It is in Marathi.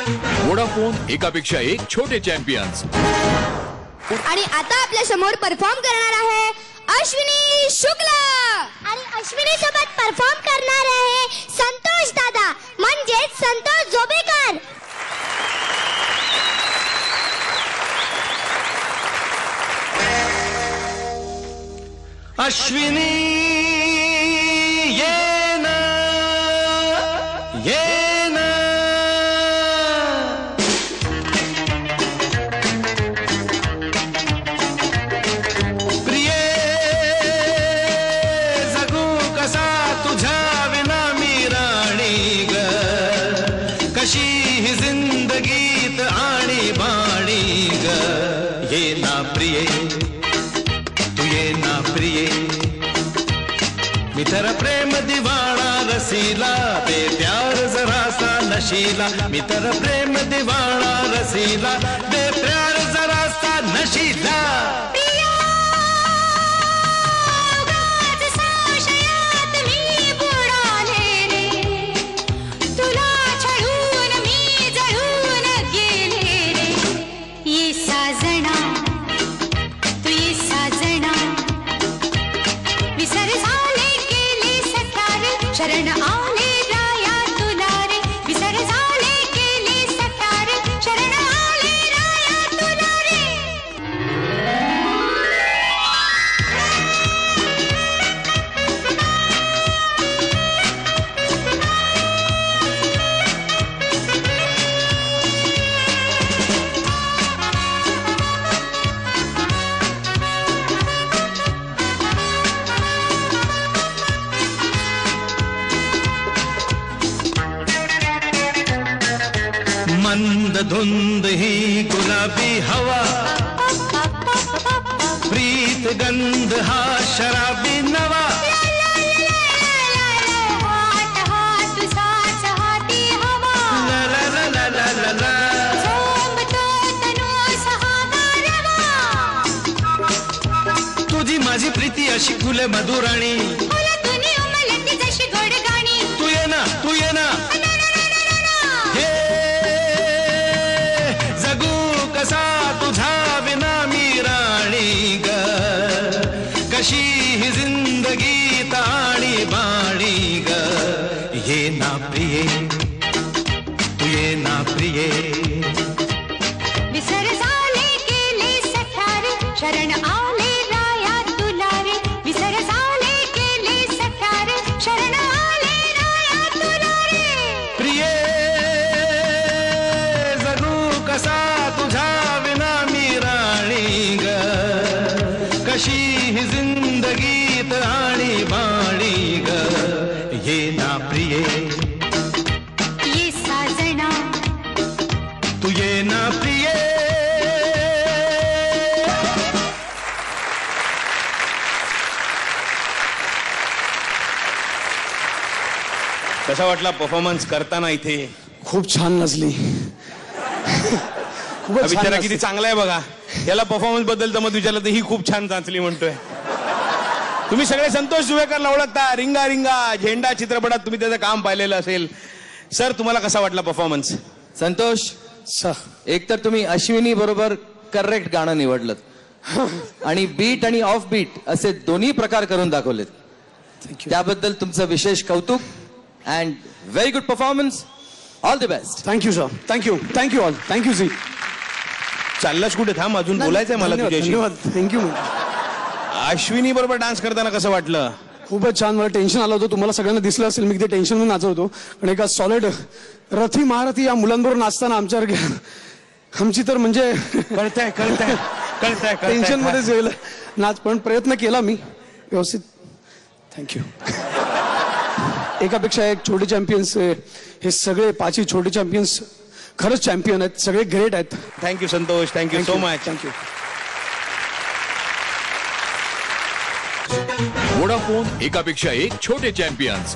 वोडाफोन एकापेक्षा एक छोटे चॅम्पियन्स। आणि आता आपल्या समोर परफॉर्म करणार आहे अश्विनी शुक्ला आणि अश्विनी सोबत परफॉर्म करणार आहे संतोष दादा म्हणजे संतोष जोबेकर। अश्विनी ये ना प्रिये जगू कसा तुझ्या विना मी राणी ग, कशी ही जिंदगीत आणि बाणी ग। ये ना प्रिये तू ये ना प्रिये, मी तर प्रेम दिवाणा रसीला बेप्यार जरासा नशीला। मी तर प्रेम दिवाणा रसीला बेप्यार जरासा नशीला। शरण आले राया तुला रे, विसर झाले केले सतार, शरण आले राया तुला रे। मंद धुंद ही गुलाबी हवा, प्रीत गंध हा शराबी नवा। हाट हाट साच हाती हवा, ला ला ला ला ला ला ला, झोंबतो तनु सहागारवा। तुझी माझी प्रीती अशी फुले मधुराणी, उलटून उमलती जशी गोड गाणी। तू ये ना तू ये ना, हे जगू कसा तुझा विना मी राणी ग, कशी ही जिंदगीत आणि बाणी ग। ये ना प्रिये तू ये ना प्रिये, विसर झाले केले सठार, शरण आले राया तुला रे, विसर झाले केले सठार, शरण आले राया तुला रे। प्रिये जगू कसा तुझा विना मी राणी ग, कशी ही जिंदगीत आणि बाणी ग। ये ना प्रिये ये साजना तू ये ना प्रिये। कसा वाटला परफॉर्मन्स करताना इथे? खूप छान नसली. हा बिचारा किती चांगला आहे बघा. याला परफॉर्मन्स बद्दल मत विचारलं तर ही खूप छान नाचली म्हणतोय. तुम्ही सगळे संतोष जुवेकरला ओळखता. रिंगा रिंगा झेंडा चित्रपटात तुम्ही त्याचं काम पाहिलेलं असेल. सर तुम्हाला कसा वाटला परफॉर्मन्स? संतोष एक तर तुम्ही अश्विनी बरोबर करेक्ट गाणं निवडलं आणि बीट आणि ऑफ बीट असे दोन्ही प्रकार करून दाखवलेत. त्याबद्दल तुमचं विशेष कौतुक and very good performance. All the best. Thank you sir. Thank you all. Thank you ji. चाललास कुठे? थांब अजून बोलायचंय मला तुझ्याशी. थँक्यू. अश्विनी बरोबर डान्स करताना कसं वाटलं? खूपच छान. मला टेन्शन आलं होतं. तुम्हाला सगळ्यांना दिसलं असेल मी किती टेन्शन म्हणून नाचत होतो. आणि एका सॉलिड रथी महारथी या मुलांबरोबर नाचताना आमची तर म्हणजे कळतंय टेन्शन मध्येच येईल नाच. पण प्रयत्न केला मी व्यवस्थित. थँक्यू. एकापेक्षा एक छोटे चॅम्पियन्स. हे सगळे पाचही छोटे चॅम्पियन्स खरंच चॅम्पियन आहेत. सगळे ग्रेट आहेत. Thank you Santosh. Thank you so much. Thank you. Vodafone एकापेक्षा एक छोटे चॅम्पियन्स.